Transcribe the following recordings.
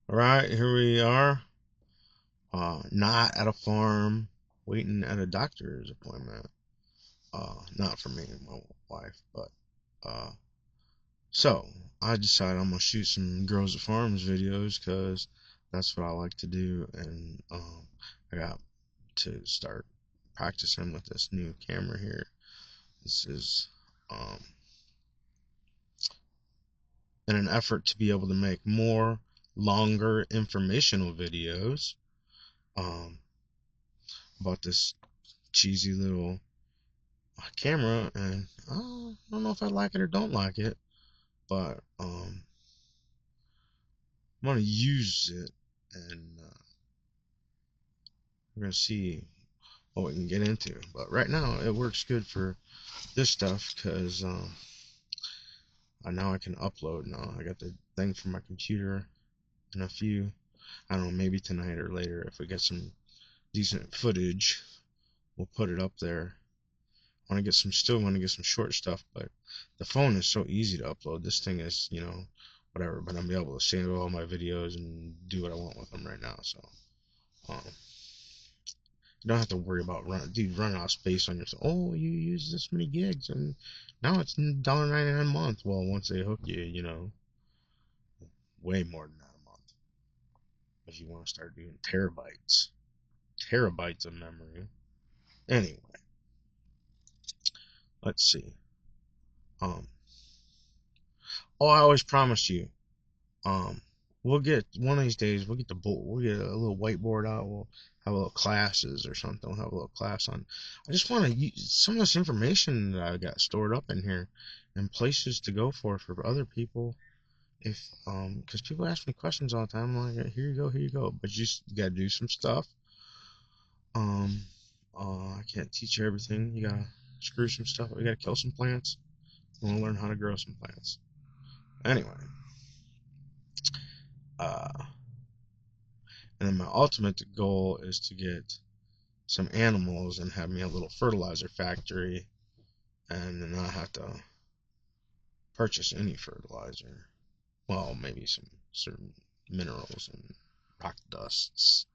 All right, here we are. Not at a farm, waiting at a doctor's appointment. Not for me and my wife, but uh, so I decided I'm gonna shoot some Girls at Farms videos because that's what I like to do, and I got to start practicing with this new camera here. This is um, in an effort to be able to make more longer informational videos um, about this cheesy little camera, and I don't know if I like it or don't like it, but I'm gonna use it, and we're gonna see what we can get into. But right now, it works good for this stuff because now I can upload. Now I got the thing for my computer, and a few. I don't know, maybe tonight or later, if we get some decent footage, we'll put it up there. Still want to get some short stuff, but the phone is so easy to upload. This thing is, whatever, but I'm able to save all my videos and do what I want with them right now. So, um, you don't have to worry about running out of space on your phone. Oh, you use this many gigs, and now it's $1.99 a month. Well, once they hook you, way more than that a month. If you want to start doing terabytes of memory. Anyway, let's see. Um, oh, I always promised you. Um, we'll get one of these days. We'll get a little whiteboard out. We'll have a little classes or something. We'll have a little class on. I just want to use some of this information that I got stored up in here, and places to go for other people. If because people ask me questions all the time. I'm like, here you go, here you go. But you just gotta do some stuff. Um, I can't teach you everything. You gotta screw some stuff. You gotta kill some plants. You wanna learn how to grow some plants. Anyway, uh, and then my ultimate goal is to get some animals and have me a little fertilizer factory and then not have to purchase any fertilizer. Well, maybe some certain minerals and rock dusts.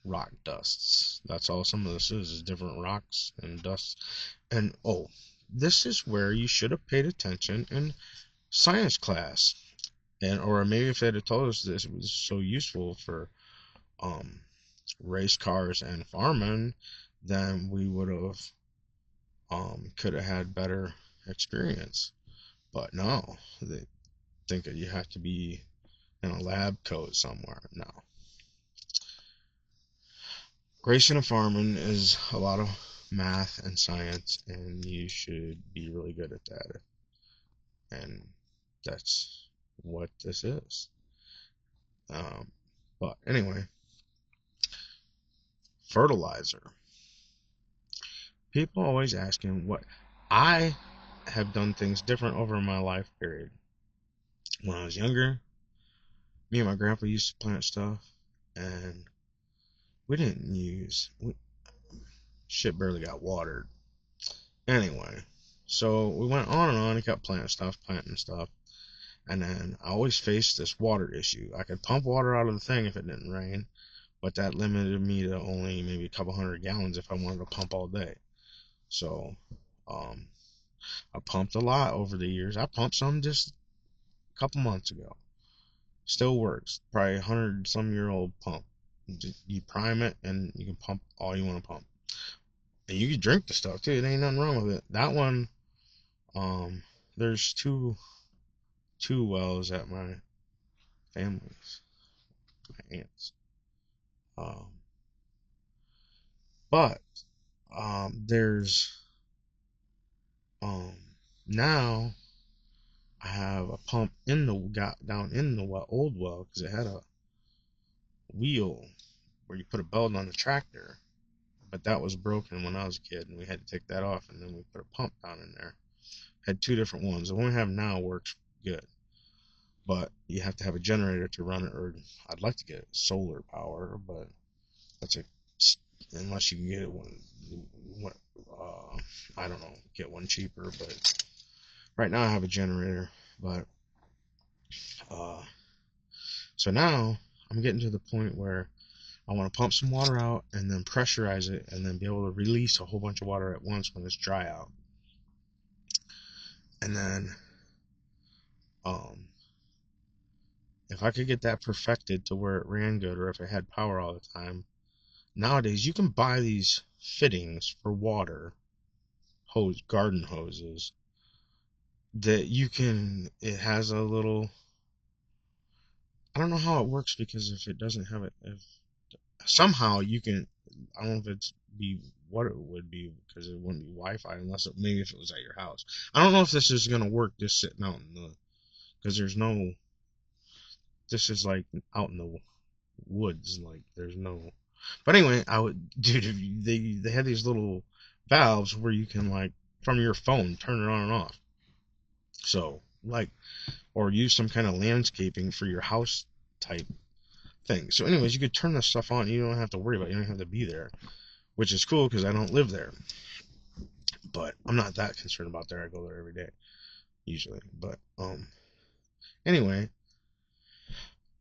Rock dusts. That's all some of this is different rocks and dusts. And oh, this is where you should have paid attention in science class. And or maybe if they'd have told us this was so useful for um race cars and farming, then we would have could have had better experience. But no, they think that you have to be in a lab coat somewhere. No, racing and farming is a lot of math and science, and you should be really good at that. And that's what this is. Um, but anyway, fertilizer. People always asking what I have done things different over my life period. When I was younger, me and my grandpa used to plant stuff, and we didn't use shit barely got watered. Anyway, so we went on and on and kept planting stuff, and then I always faced this water issue. I could pump water out of the thing if it didn't rain, but that limited me to only maybe a couple hundred gallons if I wanted to pump all day. So, um, I pumped a lot over the years. I pumped some just a couple months ago. Still works. Probably 100-some-year-old pump. You prime it and you can pump all you want to pump. And you can drink the stuff too. There ain't nothing wrong with it. That one, um, there's two wells at my family's, my aunt's. Um, but there's um now I have a pump in the got down in the old well because it had a wheel where you put a belt on the tractor, but that was broken when I was a kid, and we had to take that off, and then we put a pump down in there. Had two different ones. The one we have now works good, but you have to have a generator to run it, or I'd like to get solar power, but that's a unless you can get one I don't know, get one cheaper. But right now I have a generator, but uh, So now I'm getting to the point where I want to pump some water out and then pressurize it and then be able to release a whole bunch of water at once when it's dry out. And then um, if I could get that perfected to where it ran good, or if it had power all the time, nowadays you can buy these fittings for water garden hoses that you can. It has a little. I don't know how it works because if it doesn't have it, if somehow you can. I don't know if it's be what it would be because it wouldn't be Wi-Fi unless maybe if it was at your house. I don't know if this is gonna work just sitting out in the because there's no. This is like out in the woods, like there's no. But anyway, I would, dude, they had these little valves where you can like from your phone turn it on and off. So like, or use some kind of landscaping for your house type thing. So anyways, you could turn this stuff on. You don't have to worry about it. You don't have to be there, which is cool because I don't live there. But I'm not that concerned about there. I go there every day usually. But anyway,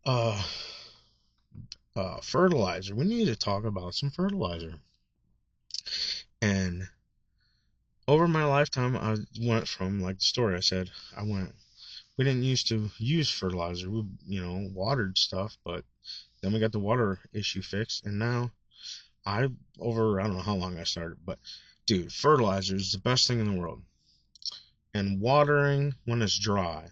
uh fertilizer. We need to talk about some fertilizer. And over my lifetime, I went from like the story I said. We didn't used to use fertilizer. We, watered stuff, but then we got the water issue fixed, and now I I don't know how long I started, but dude, fertilizer is the best thing in the world. And watering when it's dry,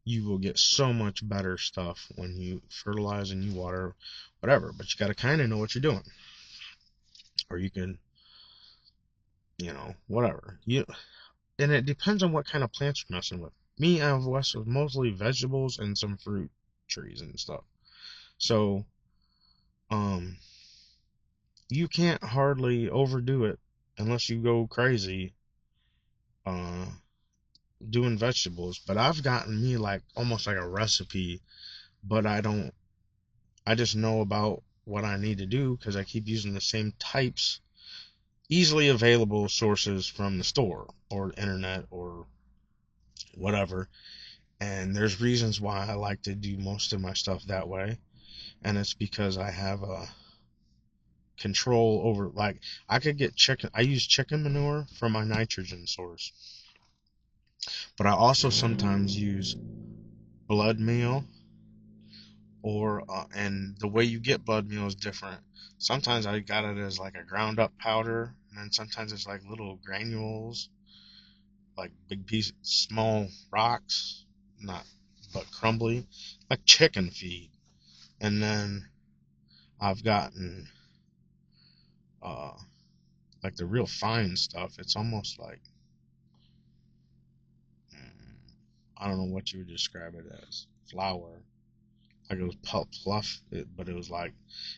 you will get so much better stuff when you fertilize and you water, whatever. But you got to kind of know what you're doing, or you can, whatever. And it depends on what kind of plants you're messing with. Me, I have messed with mostly vegetables and some fruit trees and stuff. So, um, you can't hardly overdo it unless you go crazy, uh, doing vegetables. But I've gotten me like almost like a recipe, but I just know about what I need to do because I keep using the same types, easily available sources from the store or internet or whatever. And there's reasons why I like to do most of my stuff that way. And it's because I have a control over, like, I could get chicken. I use chicken manure for my nitrogen source, but I also sometimes use blood meal, and the way you get blood meal is different. Sometimes I got it as like a ground up powder, and then sometimes it's like little granules, like big piece, small rocks, not but crumbly, like chicken feed. And then I've gotten uh like the real fine stuff. It's almost like I don't know what you would describe it as. Flour. Like it was fluff, but it was like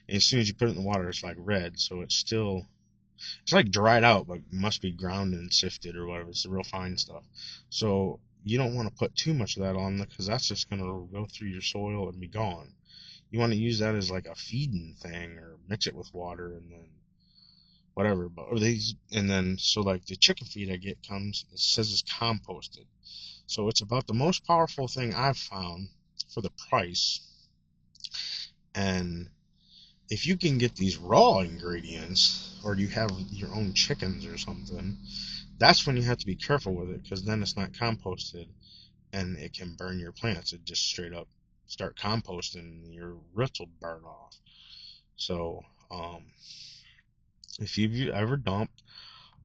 as soon as you put it in the water, it's like red. So it's like dried out, but must be ground and sifted or whatever. It's the real fine stuff. So you don't want to put too much of that on because that's just gonna go through your soil and be gone. You want to use that as like a feeding thing or mix it with water and then whatever. But or these and then so like the chicken feed I get it says it's composted. So it's about the most powerful thing I've found for the price. And if you can get these raw ingredients or you have your own chickens or something, that's when you have to be careful with it because then it's not composted and it can burn your plants. It just straight up start composting and your roots will burn off. So, if you've ever dumped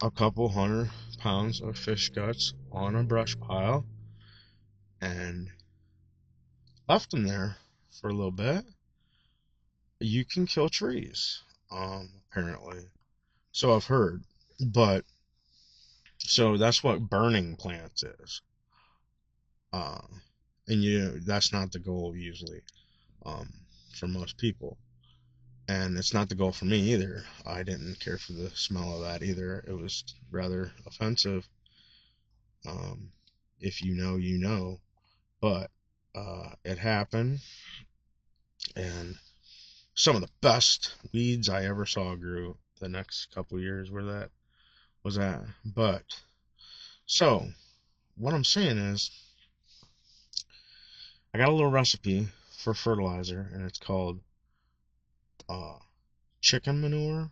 a couple 100 pounds of fish guts on a brush pile and left them there for a little bit, you can kill trees. Apparently, so I've heard. But so that's what burning plants is. Uh, and that's not the goal usually, um, for most people. And it's not the goal for me either. I didn't care for the smell of that either. It was rather offensive. Um, if you know, you know. But it happened, and some of the best weeds I ever saw grew the next couple years where that was at. But so what I'm saying is, I got a little recipe for fertilizer, and it's called chicken manure.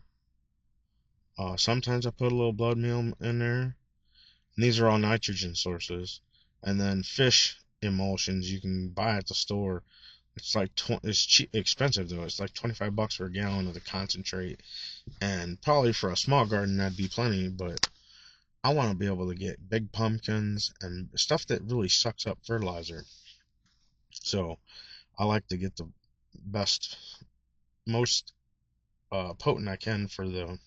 Sometimes I put a little blood meal in there. And these are all nitrogen sources. And then fish emulsions you can buy at the store. It's like it's cheap, expensive though. It's like $25 for a gallon of the concentrate, and probably for a small garden that'd be plenty. But I want to be able to get big pumpkins and stuff that really sucks up fertilizer. So I like to get the best, most potent I can for the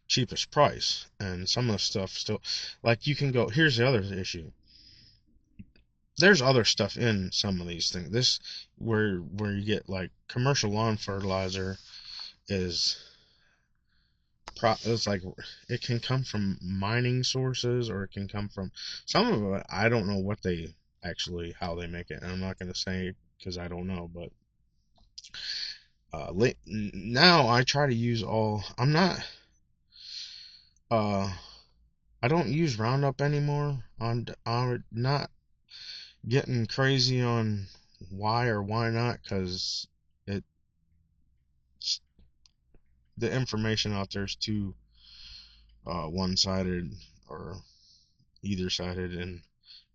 cheapest price. And some of the stuff still, like you can go. Here's the other issue. There's other stuff in some of these things. This where you get like commercial lawn fertilizer is it's like it can come from mining sources, or it can come from some of it. I don't know what they actually how they make it, and I'm not going to say because I don't know. But now I try to use all. I'm not. Uh, I don't use Roundup anymore. I'm not getting crazy on why or why not, because it the information out there is too one-sided or either-sided, and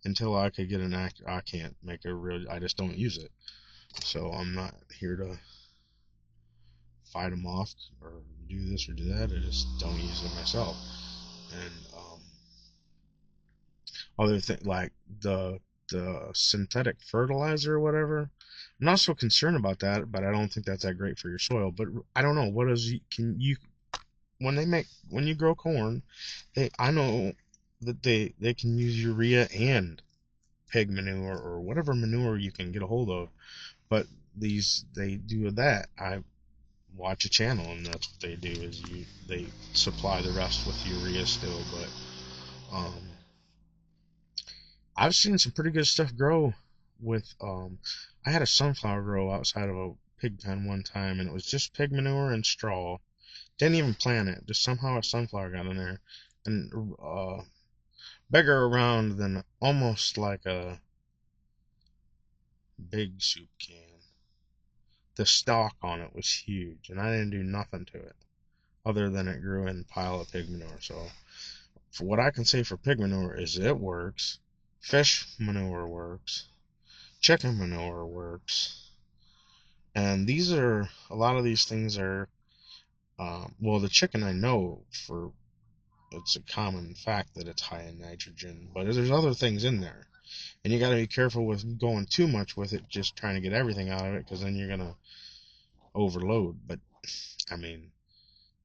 until I could get an act, I can't make a real. I just don't use it. So I'm not here to fight them off or do this or do that. I just don't use it myself. And other thing like the synthetic fertilizer or whatever, I'm not so concerned about that. But I don't think that's that great for your soil. But I don't know what is can you when you grow corn, I know that they can use urea and pig manure or whatever manure you can get a hold of. But they do that. I watch a channel, and that's what they do is they supply the rest with urea still. But I've seen some pretty good stuff grow with I had a sunflower grow outside of a pig pen one time, and it was just pig manure and straw. Didn't even plant it. Just somehow a sunflower got in there, and bigger around than almost like a big soup can. The stalk on it was huge, and I didn't do nothing to it other than it grew in a pile of pig manure. So, for what I can say for pig manure is it works. Fish manure works. Chicken manure works. And these are a lot of these things are well, the chicken I know for it's a common fact that it's high in nitrogen, but there's other things in there, and you got to be careful with going too much with it, just trying to get everything out of it, because then you're gonna overload. But I mean,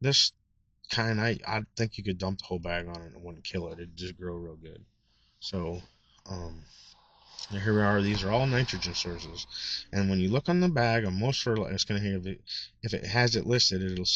this I think you could dump the whole bag on it and it wouldn't kill it. It'd just grow real good. So, um, here we are. These are all nitrogen sources, and when you look on the bag of most fertilizer, it's gonna have if it has it listed, it'll